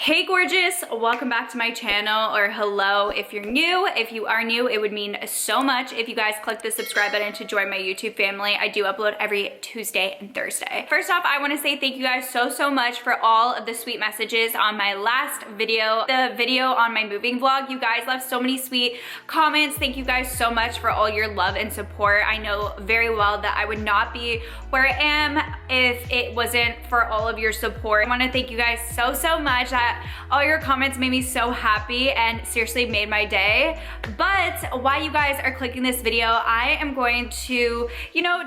Hey gorgeous, welcome back to my channel, or hello if you're new. If you are new, it would mean so much if you guys click the subscribe button to join my YouTube family. I do upload every Tuesday and Thursday. First off, I want to say thank you guys so much for all of the sweet messages on my last video, the video on my moving vlog. You guys left so many sweet comments. Thank you guys so much for all your love and support. I know very well that I would not be where I am if it wasn't for all of your support. I want to thank you guys so much. All your comments made me so happy and seriously made my day. But while you guys are clicking this video, I am going to,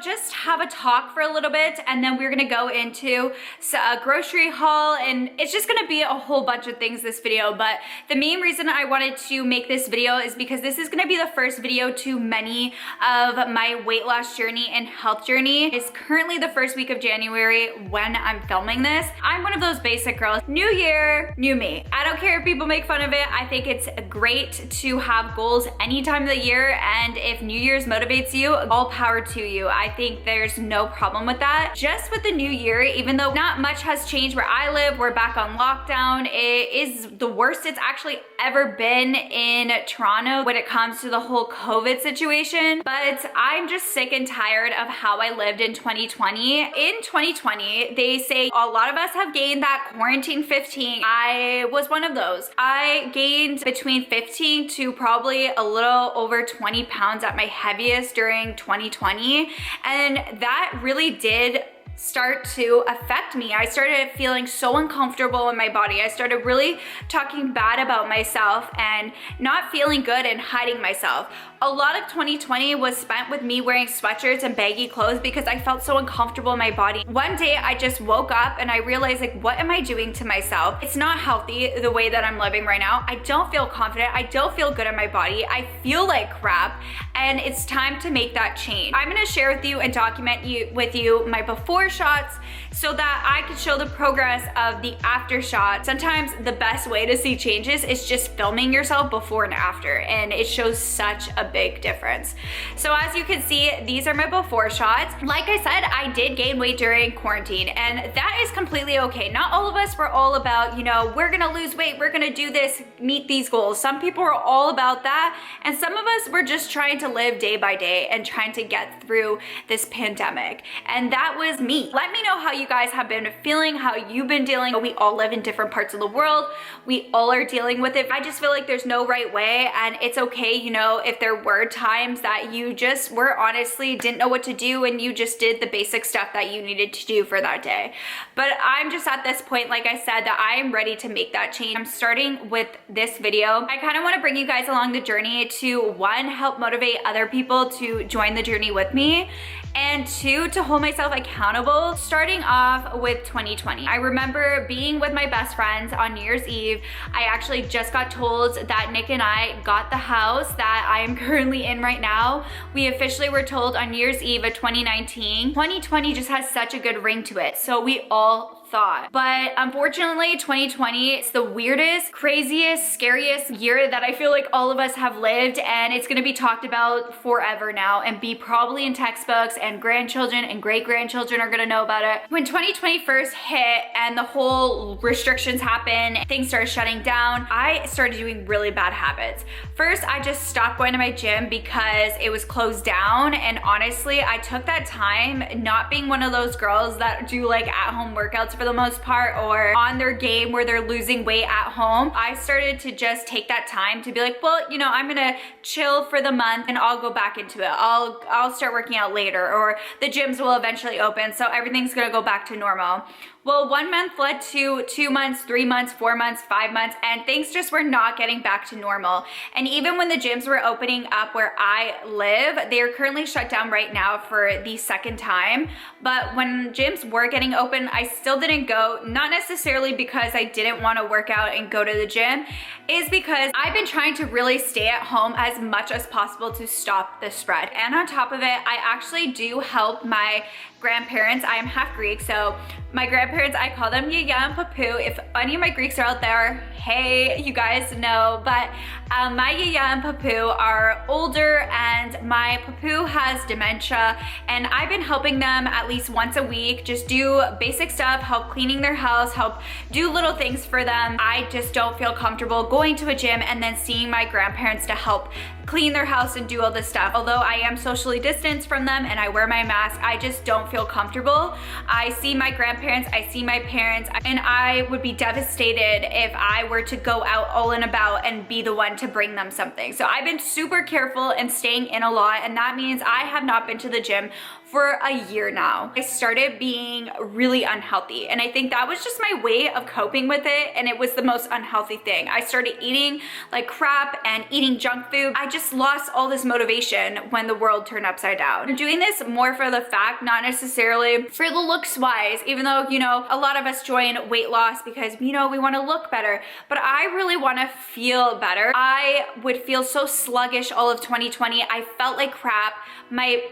just have a talk for a little bit, and then we're gonna go into a grocery haul, and it's just gonna be a whole bunch of things this video. But the main reason I wanted to make this video is because this is gonna be the first video to many of my weight loss journey and health journey. It's currently the first week of January when I'm filming this. I'm one of those basic girls. New year, new me. I don't care if people make fun of it. I think it's great to have goals any time of the year, and if New Year's motivates you, all power to you. I think there's no problem with that. Just with the new year, even though not much has changed where I live, we're back on lockdown. It is the worst it's actually ever been in Toronto when it comes to the whole COVID situation. But I'm just sick and tired of how I lived in 2020. In 2020, they say a lot of us have gained that quarantine 15. I was one of those. I gained between 15 to probably a little over 20 pounds at my heaviest during 2020. And that really did start to affect me. I started feeling so uncomfortable in my body. I started really talking bad about myself and not feeling good and hiding myself. A lot of 2020 was spent with me wearing sweatshirts and baggy clothes because I felt so uncomfortable in my body. One day I just woke up and I realized, like, what am I doing to myself? It's not healthy the way that I'm living right now. I don't feel confident. I don't feel good in my body. I feel like crap, and it's time to make that change. I'm gonna share with you and document with you my before shots so that I can show the progress of the after shot. Sometimes the best way to see changes is just filming yourself before and after, and it shows such a big difference. So as you can see, these are my before shots. Like I said, I did gain weight during quarantine, and that is completely okay. Not all of us were all about, we're gonna lose weight, we're gonna do this, meet these goals. Some people were all about that, and some of us were just trying to live day by day and trying to get through this pandemic. And that was me. Let me know how you guys have been feeling, how you've been dealing. We all live in different parts of the world. We all are dealing with it. I just feel like there's no right way, and it's okay, if there were times that you just were honestly didn't know what to do and you just did the basic stuff that you needed to do for that day. But I'm just at this point, like I said, that I am ready to make that change. I'm starting with this video. I kind of want to bring you guys along the journey to, one, help motivate other people to join the journey with me, and two, to hold myself accountable. Starting off with 2020. I remember being with my best friends on New Year's Eve. I actually just got told that Nick and I got the house that I am currently in right now. We officially were told on New Year's Eve of 2019. 2020 just has such a good ring to it. So we all thought. But unfortunately, 2020, it's the weirdest, craziest, scariest year that I feel like all of us have lived, and it's gonna be talked about forever now and be probably in textbooks, and grandchildren and great-grandchildren are gonna know about it. When 2020 first hit and the whole restrictions happened, things started shutting down, I started doing really bad habits. First, I just stopped going to my gym because it was closed down, and honestly, I took that time, not being one of those girls that do like at-home workouts for the most part, or on their game where they're losing weight at home. I started to just take that time to be like, well, I'm gonna chill for the month and I'll go back into it. I'll start working out later, or the gyms will eventually open, so everything's gonna go back to normal. Well, 1 month led to 2 months, 3 months, 4 months, 5 months, and things just were not getting back to normal. And even when the gyms were opening up where I live, they are currently shut down right now for the second time. But when gyms were getting open, I still didn't go, not necessarily because I didn't want to work out and go to the gym, is because I've been trying to really stay at home as much as possible to stop the spread. And on top of it, I actually do help my grandparents. I am half Greek, so my grandparents, I call them Yaya and Papu. If any of my Greeks are out there, hey, you guys know, but my Yaya and Papu are older, and my Papu has dementia, and I've been helping them at least once a week, just do basic stuff, help cleaning their house, help do little things for them. I just don't feel comfortable going to a gym and then seeing my grandparents to help clean their house and do all this stuff. Although I am socially distanced from them and I wear my mask, I just don't feel comfortable. I see my grandparents, I see my parents, and I would be devastated if I were to go out all and about and be the one to bring them something. So I've been super careful and staying in a lot, and that means I have not been to the gym for a year now. I started being really unhealthy, and I think that was just my way of coping with it, and it was the most unhealthy thing. I started eating like crap and eating junk food. I just lost all this motivation when the world turned upside down. I'm doing this more for the fact, not necessarily for the looks wise, even though, you know, a lot of us join weight loss because, you know, we want to look better, but I really want to feel better. I would feel so sluggish all of 2020. I felt like crap. My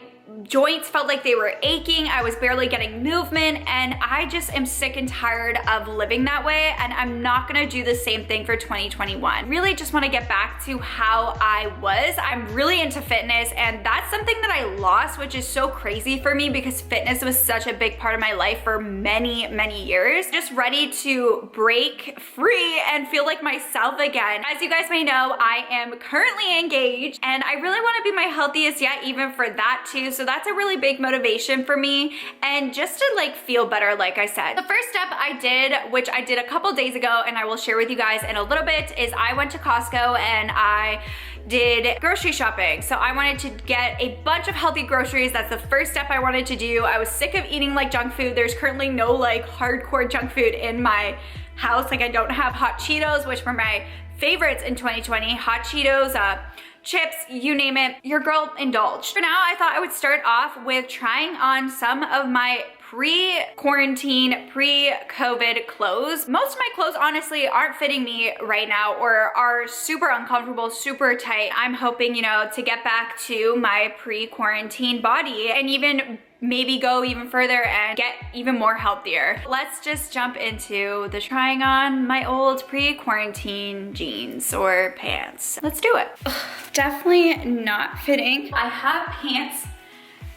joints felt like they were aching. I was barely getting movement, and I just am sick and tired of living that way, and I'm not gonna do the same thing for 2021. Really just wanna get back to how I was. I'm really into fitness, and that's something that I lost, which is so crazy for me because fitness was such a big part of my life for many, many years. Just ready to break free and feel like myself again. As you guys may know, I am currently engaged, and I really wanna be my healthiest yet, even for that too. So that's a really big motivation for me, and just to like feel better, like I said. The first step I did, which I did a couple days ago and I will share with you guys in a little bit, is I went to Costco and I did grocery shopping. So I wanted to get a bunch of healthy groceries. That's the first step I wanted to do. I was sick of eating like junk food. There's currently no like hardcore junk food in my house. Like I don't have hot Cheetos, which were my favorites in 2020. Hot Cheetos, chips, you name it, your girl indulged. For now, I thought I would start off with trying on some of my pre-quarantine, pre-COVID clothes. Most of my clothes honestly aren't fitting me right now or are super uncomfortable, super tight. I'm hoping, you know, to get back to my pre-quarantine body and even maybe go even further and get even more healthier. Let's just jump into the trying on my old pre-quarantine jeans or pants. Let's do it. Ugh, definitely not fitting. I have pants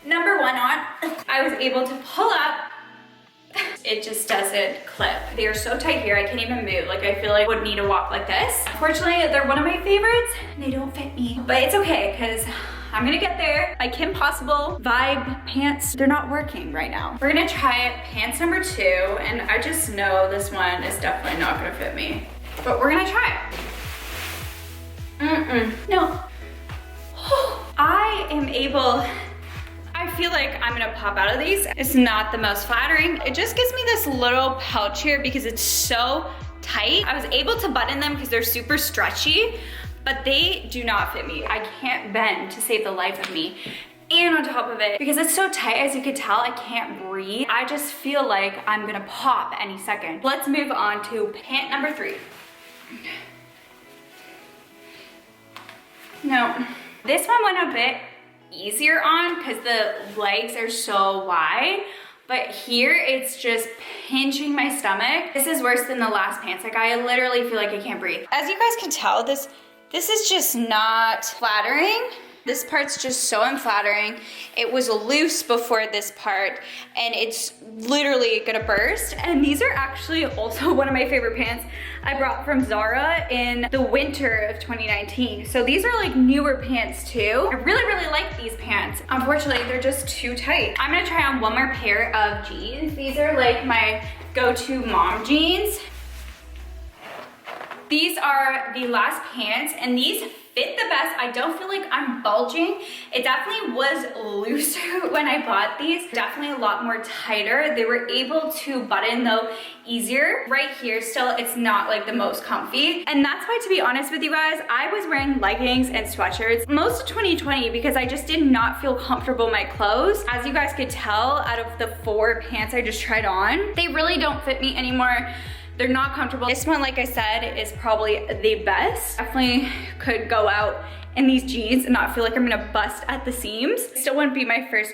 number one on. I was able to pull up. It just doesn't clip. They are so tight here, I can't even move. Like I feel like I would need to walk like this. Unfortunately, they're one of my favorites. They don't fit me, but it's okay because I'm gonna get there. My Kim Possible Vibe pants, they're not working right now. We're gonna try pants number 2, and I just know this one is definitely not gonna fit me, but we're gonna try it. No. I am able, I feel like I'm gonna pop out of these. It's not the most flattering. It just gives me this little pouch here because it's so tight. I was able to button them because they're super stretchy, but they do not fit me. I can't bend to save the life of me. And on top of it, because it's so tight, as you can tell, I can't breathe. I just feel like I'm gonna pop any second. Let's move on to pant number 3. No, this one went a bit easier on because the legs are so wide, but here it's just pinching my stomach. This is worse than the last pants. Like I literally feel like I can't breathe. As you guys can tell, this is just not flattering. This part's just so unflattering. It was loose before this part, and it's literally gonna burst. And these are actually also one of my favorite pants I brought from Zara in the winter of 2019. So these are like newer pants too. I really, really like these pants. Unfortunately, they're just too tight. I'm gonna try on one more pair of jeans. These are like my go-to mom jeans. These are the last pants, and these fit the best. I don't feel like I'm bulging. It definitely was looser when I bought these. Definitely a lot more tighter. They were able to button though easier. Right here still, it's not like the most comfy. And that's why, to be honest with you guys, I was wearing leggings and sweatshirts most of 2020 because I just did not feel comfortable in my clothes. As you guys could tell, out of the 4 pants I just tried on, they really don't fit me anymore. They're not comfortable. This one, like I said, is probably the best. Definitely could go out in these jeans and not feel like I'm gonna bust at the seams. Still wouldn't be my first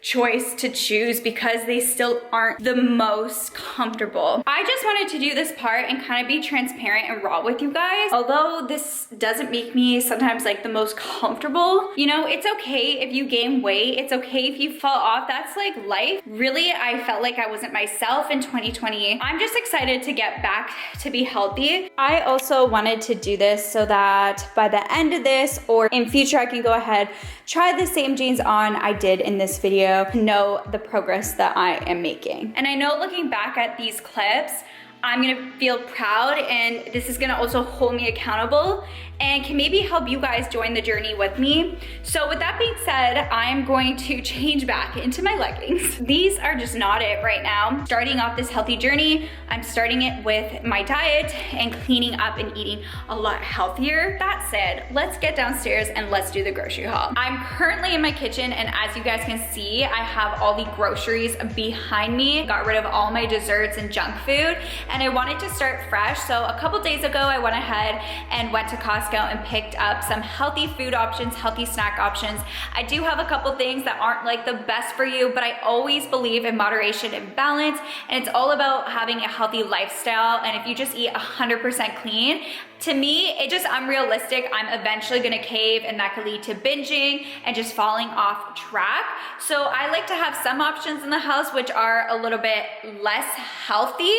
choice to choose because they still aren't the most comfortable. I just wanted to do this part and kind of be transparent and raw with you guys. Although this doesn't make me sometimes like the most comfortable, you know, it's okay if you gain weight. It's okay if you fall off. That's like life. Really, I felt like I wasn't myself in 2020. I'm just excited to get back to be healthy. I also wanted to do this so that by the end of this or in future, I can go ahead, try the same jeans on I did in this video, know the progress that I am making. And I know looking back at these clips, I'm gonna feel proud, and this is gonna also hold me accountable and can maybe help you guys join the journey with me. So with that being said, I'm going to change back into my leggings. These are just not it right now. Starting off this healthy journey, I'm starting it with my diet and cleaning up and eating a lot healthier. That said, let's get downstairs and let's do the grocery haul. I'm currently in my kitchen, and as you guys can see, I have all the groceries behind me. Got rid of all my desserts and junk food, and I wanted to start fresh. So a couple days ago, I went ahead and went to Costco and picked up some healthy food options, healthy snack options. I do have a couple things that aren't like the best for you, but I always believe in moderation and balance, and it's all about having a healthy lifestyle. And if you just eat 100% clean, to me, it's just unrealistic. I'm eventually gonna cave, and that could lead to binging and just falling off track. So I like to have some options in the house which are a little bit less healthy,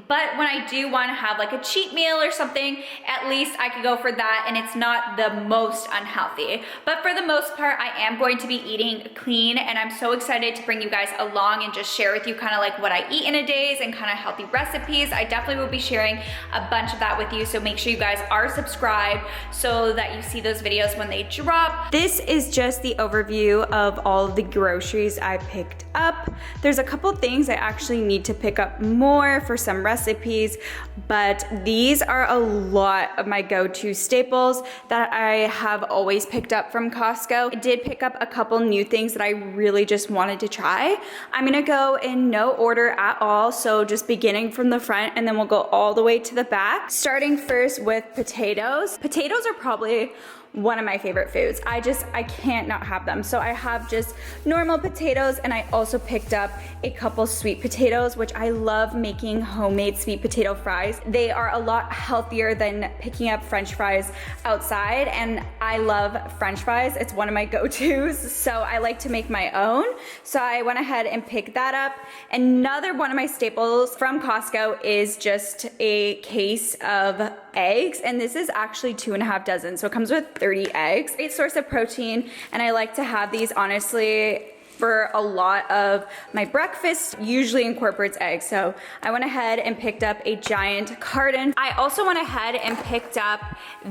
but when I do wanna have like a cheat meal or something, at least I could go for that and it's not the most unhealthy. But for the most part, I am going to be eating clean, and I'm so excited to bring you guys along and just share with you kind of like what I eat in a day and kind of healthy recipes. I definitely will be sharing a bunch of that with you, so make sure you guys are subscribed so that you see those videos when they drop. This is just the overview of all the groceries I picked up. There's a couple things I actually need to pick up more for some recipes, but these are a lot of my go-to staples that I have always picked up from Costco. I did pick up a couple new things that I really just wanted to try. I'm gonna go in no order at all, so just beginning from the front and then we'll go all the way to the back. Starting first with potatoes. Potatoes are probably one of my favorite foods. I can't not have them. So I have just normal potatoes, and I also picked up a couple sweet potatoes, which I love making homemade sweet potato fries. They are a lot healthier than picking up French fries outside, and I love French fries. It's one of my go-tos, so I like to make my own. So I went ahead and picked that up. Another one of my staples from Costco is just a case of eggs, and this is actually 2.5 dozen, so it comes with 30 eggs. Great source of protein, and I like to have these honestly for a lot of my breakfast. Usually incorporates eggs, so I went ahead and picked up a giant carton. I also went ahead and picked up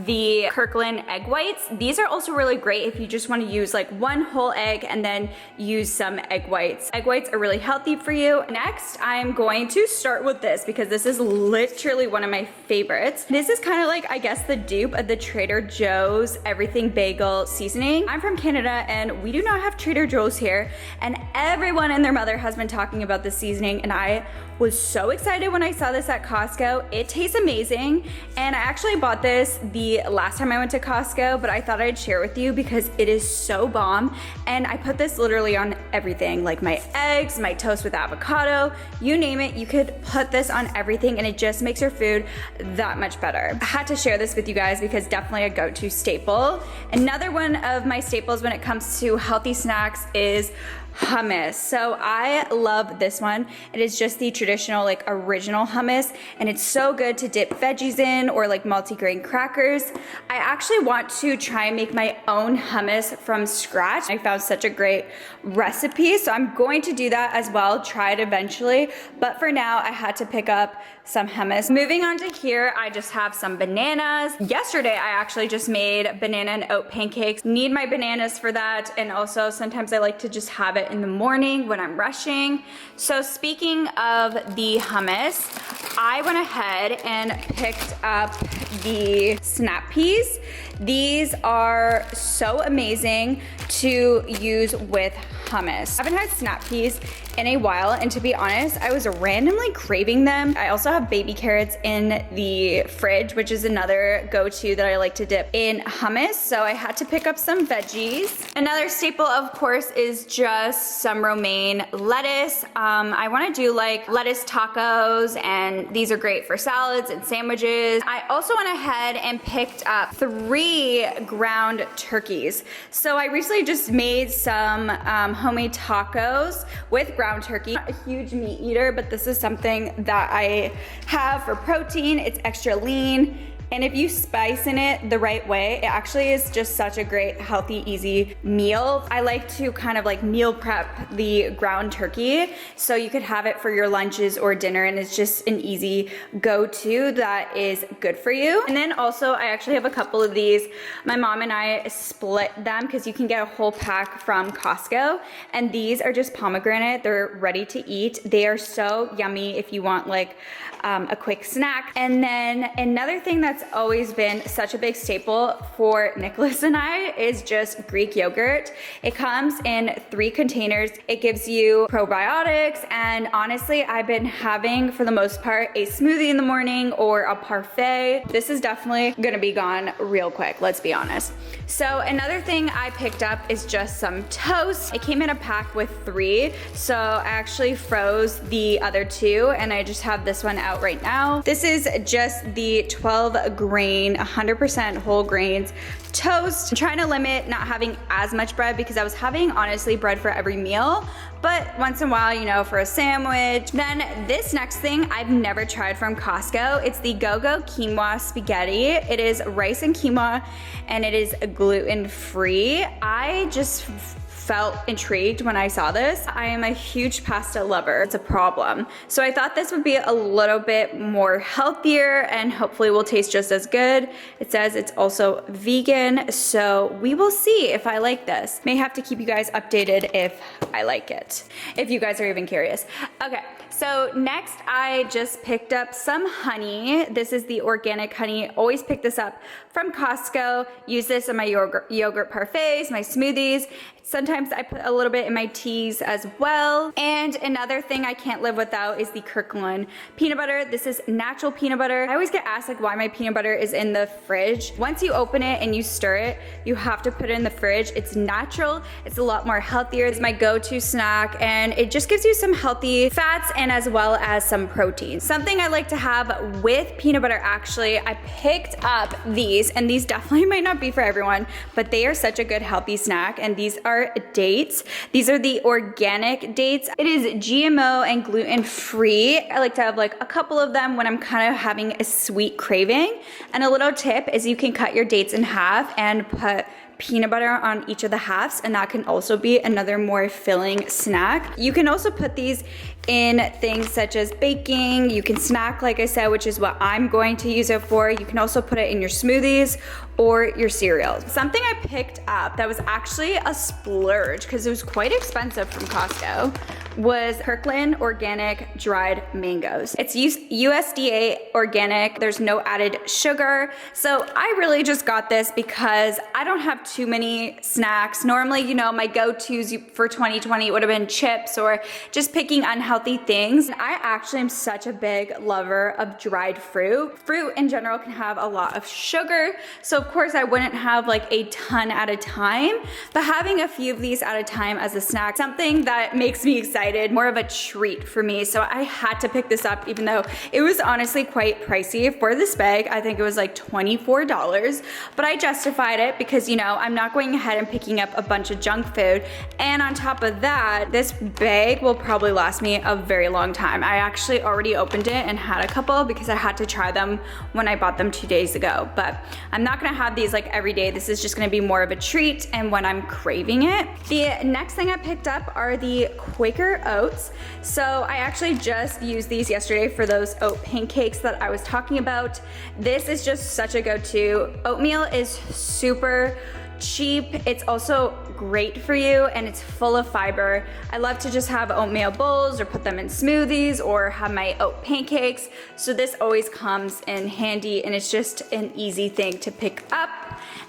the Kirkland egg whites. These are also really great if you just want to use like one whole egg and then use some egg whites. Egg whites are really healthy for you. Next, I'm going to start with this because this is literally one of my favorites. This is kind of like, I guess, the dupe of the Trader Joe's everything bagel seasoning. I'm from Canada and we do not have Trader Joe's here, and everyone and their mother has been talking about this seasoning, and I was so excited when I saw this at Costco. It tastes amazing, and I actually bought this the last time I went to Costco, but I thought I'd share with you because it is so bomb, and I put this literally on everything, like my eggs, my toast with avocado, you name it, you could put this on everything, and it just makes your food that much better. I had to share this with you guys because definitely a go-to staple. Another one of my staples when it comes to healthy snacks is hummus. So I love this one. It is just the traditional like original hummus, and it's so good to dip veggies in or like multigrain crackers. I actually want to try and make my own hummus from scratch. I found such a great recipe, so I'm going to do that as well, try it eventually, but for now I had to pick up some hummus. Moving on to here, I just have some bananas. Yesterday I actually just made banana and oat pancakes. Need my bananas for that, and also sometimes I like to just have it in the morning when I'm rushing. So speaking of the hummus, I went ahead and picked up the snap peas. These are so amazing to use with hummus. I haven't had snap peas in a while, and to be honest, I was randomly craving them. I also have baby carrots in the fridge, which is another go-to that I like to dip in hummus, so I had to pick up some veggies. Another staple, of course, is just some romaine lettuce. I wanna do like lettuce tacos, and these are great for salads and sandwiches. I also went ahead and picked up 3 ground turkeys. So I recently just made some homemade tacos with ground turkey. I'm not a huge meat eater, but this is something that I have for protein. It's extra lean. And if you spice in it the right way, it actually is just such a great, healthy, easy meal. I like to kind of like meal prep the ground turkey, so you could have it for your lunches or dinner, and it's just an easy go-to that is good for you. And then also, I actually have a couple of these. My mom and I split them because you can get a whole pack from Costco, and these are just pomegranate. They're ready to eat. They are so yummy if you want like a quick snack. And then another thing that's always been such a big staple for Nicholas and I is just Greek yogurt. It comes in 3 containers. It gives you probiotics, and honestly, I've been having, for the most part, a smoothie in the morning or a parfait. This is definitely gonna be gone real quick, let's be honest. So another thing I picked up is just some toast. It came in a pack with 3, so I actually froze the other 2, and I just have this one out right now. This is just the 12 grain, 100% whole grains toast. I'm trying to limit not having as much bread because I was having, honestly, bread for every meal, but once in a while, you know, for a sandwich. Then this next thing I've never tried from Costco. It's the Go-Go Quinoa Spaghetti. It is rice and quinoa, and it is gluten-free. I just felt intrigued when I saw this. I am a huge pasta lover. It's a problem. So I thought this would be a little bit more healthier and hopefully will taste just as good. It says it's also vegan, so we will see if I like this. May have to keep you guys updated if I like it, if you guys are even curious. Okay, so next I just picked up some honey. This is the organic honey. Always pick this up from Costco. Use this in my yogurt parfaits, my smoothies. Sometimes I put a little bit in my teas as well. And another thing I can't live without is the Kirkland peanut butter. This is natural peanut butter. I always get asked like why my peanut butter is in the fridge. Once you open it and you stir it, you have to put it in the fridge. It's natural. It's a lot more healthier. It's my go-to snack, and it just gives you some healthy fats and as well as some protein. Something I like to have with peanut butter, actually, I picked up these, and these definitely might not be for everyone, but they are such a good healthy snack, and these are dates. These are the organic dates. It is GMO and gluten-free. I like to have like a couple of them when I'm kind of having a sweet craving. And a little tip is you can cut your dates in half and put peanut butter on each of the halves, and that can also be another more filling snack. You can also put these in things such as baking. You can snack, like I said, which is what I'm going to use it for. You can also put it in your smoothies or your cereals. Something I picked up that was actually a splurge because it was quite expensive from Costco was Kirkland organic dried mangoes. It's USDA organic. There's no added sugar. So I really just got this because I don't have too many snacks. Normally, you know, my go-tos for 2020 would have been chips or just picking unhealthy things. I actually am such a big lover of dried fruit. Fruit in general can have a lot of sugar. So of course I wouldn't have like a ton at a time, but having a few of these at a time as a snack, something that makes me excited, more of a treat for me. So I had to pick this up, even though it was honestly quite pricey for this bag. I think it was like $24, but I justified it because, you know, I'm not going ahead and picking up a bunch of junk food. And on top of that, this bag will probably last me a very long time. I actually already opened it and had a couple because I had to try them when I bought them 2 days ago, but I'm not gonna have these like every day. This is just gonna be more of a treat and when I'm craving it. The next thing I picked up are the Quaker oats. So I actually just used these yesterday for those oat pancakes that I was talking about. This is just such a go-to. Oatmeal is super cheap. It's also great for you, and it's full of fiber. I love to just have oatmeal bowls or put them in smoothies or have my oat pancakes. So this always comes in handy, and it's just an easy thing to pick up.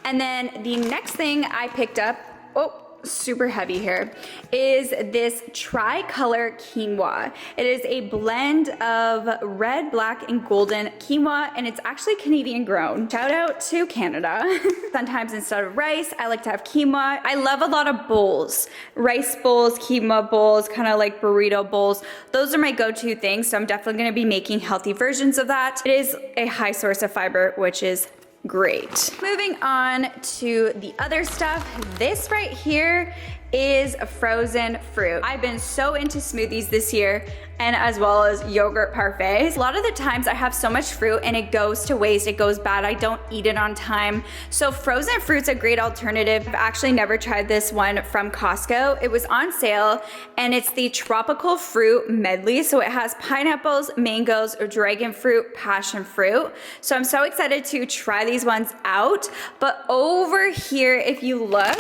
And then the next thing I picked up, oh, super heavy here, is this tricolor quinoa. It is a blend of red, black, and golden quinoa, and it's actually Canadian grown. Shout out to Canada. Sometimes instead of rice, I like to have quinoa. I love a lot of bowls, rice bowls, quinoa bowls, kind of like burrito bowls. Those are my go-to things, so I'm definitely gonna be making healthy versions of that. It is a high source of fiber, which is great. Moving on to the other stuff. This right here is frozen fruit. I've been so into smoothies this year, and as well as yogurt parfaits. A lot of the times I have so much fruit and it goes to waste, it goes bad, I don't eat it on time. So frozen fruit's a great alternative. I've actually never tried this one from Costco. It was on sale, and it's the tropical fruit medley. So it has pineapples, mangoes, dragon fruit, passion fruit. So I'm so excited to try these ones out. But over here, if you look,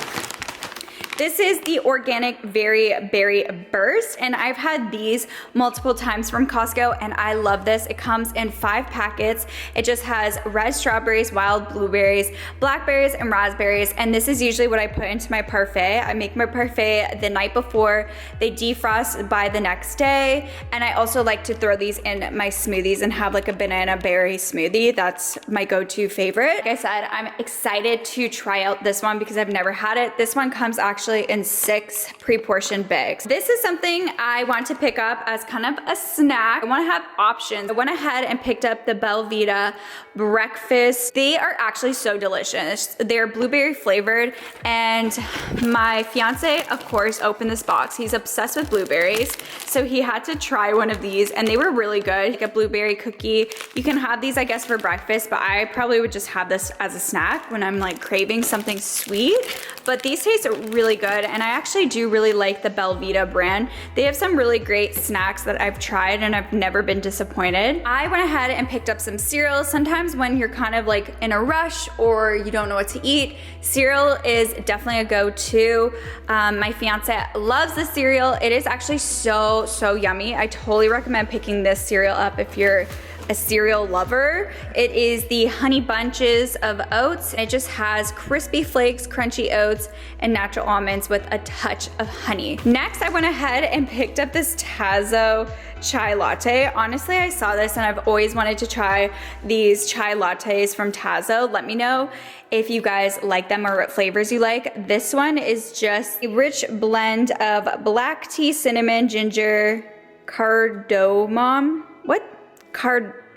this is the organic berry burst, and I've had these multiple times from Costco, and I love this. It comes in 5 packets. It just has red strawberries, wild blueberries, blackberries, and raspberries, and this is usually what I put into my parfait. I make my parfait the night before. They defrost by the next day, and I also like to throw these in my smoothies and have like a banana berry smoothie. That's my go-to favorite. Like I said, I'm excited to try out this one because I've never had it. This one comes actually in 6 pre-portioned bags. This is something I want to pick up as kind of a snack. I want to have options. I went ahead and picked up the Belvita breakfast. They are actually so delicious. They're blueberry flavored, and my fiance, of course, opened this box. He's obsessed with blueberries, so he had to try one of these, and they were really good. Like a blueberry cookie. You can have these, I guess, for breakfast, but I probably would just have this as a snack when I'm like craving something sweet. But these taste really good, and I actually do really like the Belvita brand. They have some really great snacks that I've tried, and I've never been disappointed. I went ahead and picked up some cereal. Sometimes when you're kind of like in a rush or you don't know what to eat, cereal is definitely a go-to. My fiance loves the cereal. It is actually so yummy. I totally recommend picking this cereal up if you're a cereal lover. It is the Honey Bunches of Oats. It just has crispy flakes, crunchy oats, and natural almonds with a touch of honey. Next, I went ahead and picked up this Tazo chai latte. Honestly, I saw this and I've always wanted to try these chai lattes from Tazo. Let me know if you guys like them or what flavors you like. This one is just a rich blend of black tea, cinnamon, ginger, cardamom.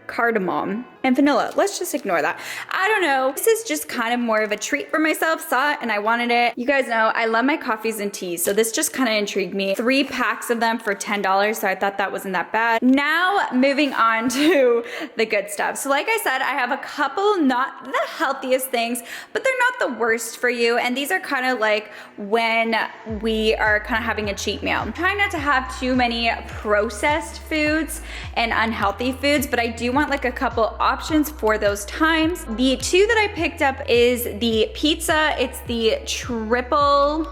Cardamom and vanilla. Let's just ignore that. I don't know. This is just kind of more of a treat for myself. Saw it and I wanted it. You guys know I love my coffees and teas, so this just kind of intrigued me. 3 packs of them for $10, so I thought that wasn't that bad. Now moving on to the good stuff. So like I said, I have a couple not the healthiest things, but they're not the worst for you, and these are kind of like when we are kind of having a cheat meal. I'm trying not to have too many processed foods and unhealthy foods, but I do want like a couple options for those times. The 2 that I picked up is the pizza. It's the triple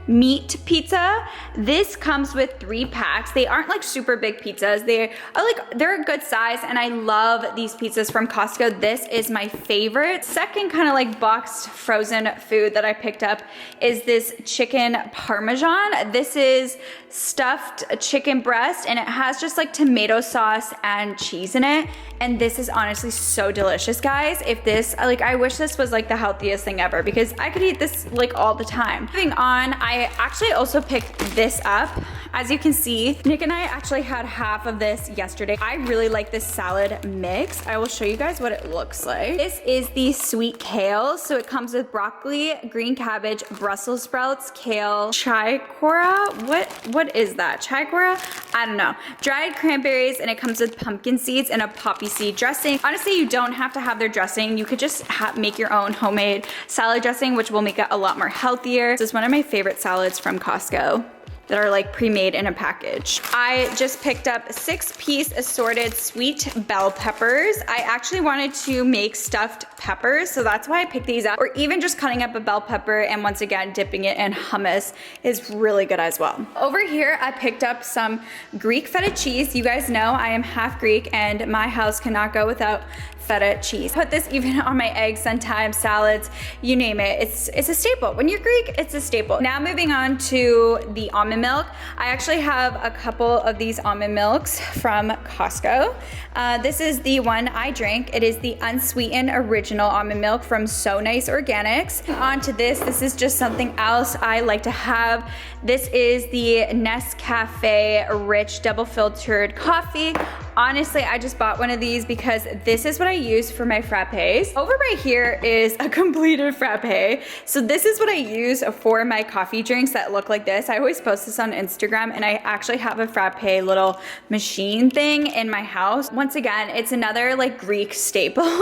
meat pizza. This comes with 3 packs. They aren't like super big pizzas. They're a good size, and I love these pizzas from Costco. This is my favorite. Second kind of like boxed frozen food that I picked up is this chicken parmesan. This is stuffed chicken breast, and it has just like tomato sauce and cheese in it. And this is honestly so delicious, guys. If this, like, I wish this was like the healthiest thing ever because I could eat this like all the time. Moving on, I actually also picked this up. As you can see, Nick and I actually had half of this yesterday. I really like this salad mix. I will show you guys what it looks like. This is the sweet kale. So it comes with broccoli, green cabbage, Brussels sprouts, kale, chicora. What is that? Chicora? I don't know. Dried cranberries, and it comes with pumpkin seeds and a poppy seed dressing. Honestly, you don't have to have their dressing. You could just make your own homemade salad dressing, which will make it a lot more healthier. This is one of my favorite salads from Costco. that are like pre-made in a package. I just picked up 6-piece assorted sweet bell peppers. I actually wanted to make stuffed peppers, so that's why I picked these up. Or even just cutting up a bell pepper and once again dipping it in hummus is really good as well. Over here, I picked up some Greek feta cheese. You guys know I am half Greek and my house cannot go without feta cheese. Put this even on my eggs sometimes, salads, you name it. It's a staple. When you're Greek, it's a staple. Now moving on to the almond milk. I actually have a couple of these almond milks from Costco. This is the one I drink. It is the unsweetened original almond milk from So Nice Organics. On to this is just something else I like to have. This is the Nescafe Rich Double Filtered Coffee. Honestly, I just bought one of these because this is what I use for my frappes. Over right here is a completed frappe. So this is what I use for my coffee drinks that look like this. I always post this on Instagram and I actually have a frappe little machine thing in my house. Once again, it's another like Greek staple.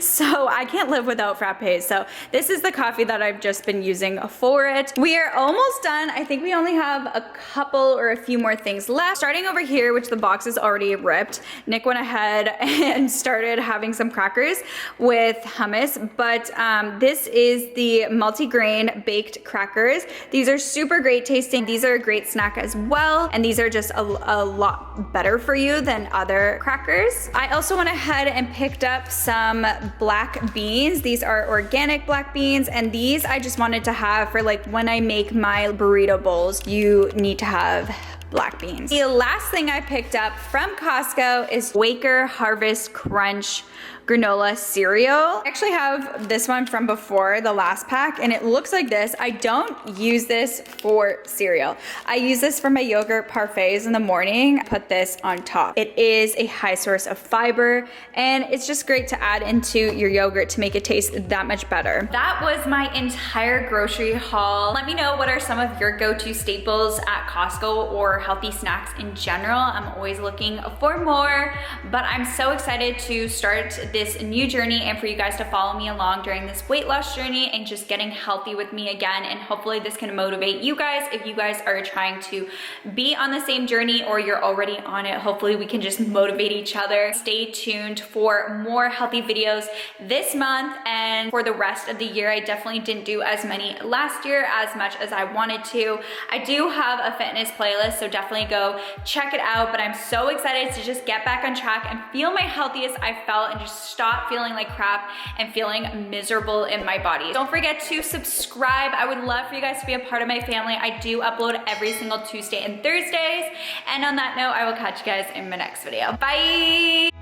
So I can't live without frappes. So this is the coffee that I've just been using for it. We are almost done. I think we only have a couple or a few more things left. Starting over here, which the box is already ripped, Nick went ahead and started having some crackers with hummus, but this is the multi-grain baked crackers. These are super great tasting. These are a great snack as well, and these are just a lot better for you than other crackers. I also went ahead and picked up some black beans. These are organic black beans, and these I just wanted to have for like when I make my burrito bowls. You need to have black beans. The last thing I picked up from Costco is Quaker Harvest Crunch granola cereal. I actually have this one from before, the last pack, and it looks like this. I don't use this for cereal. I use this for my yogurt parfaits in the morning. I put this on top. It is a high source of fiber, and it's just great to add into your yogurt to make it taste that much better. That was my entire grocery haul. Let me know what are some of your go-to staples at Costco or healthy snacks in general. I'm always looking for more, but I'm so excited to start this new journey and for you guys to follow me along during this weight loss journey and just getting healthy with me again. And hopefully this can motivate you guys if you guys are trying to be on the same journey or you're already on it. Hopefully we can just motivate each other. Stay tuned for more healthy videos this month, and for the rest of the year. I definitely didn't do as many last year as much as I wanted to. I do have a fitness playlist, so definitely go check it out, but I'm so excited to just get back on track and feel my healthiest I've felt and just stop feeling like crap and feeling miserable in my body. Don't forget to subscribe. I would love for you guys to be a part of my family. I do upload every single Tuesday and Thursdays. And on that note, I will catch you guys in my next video. Bye.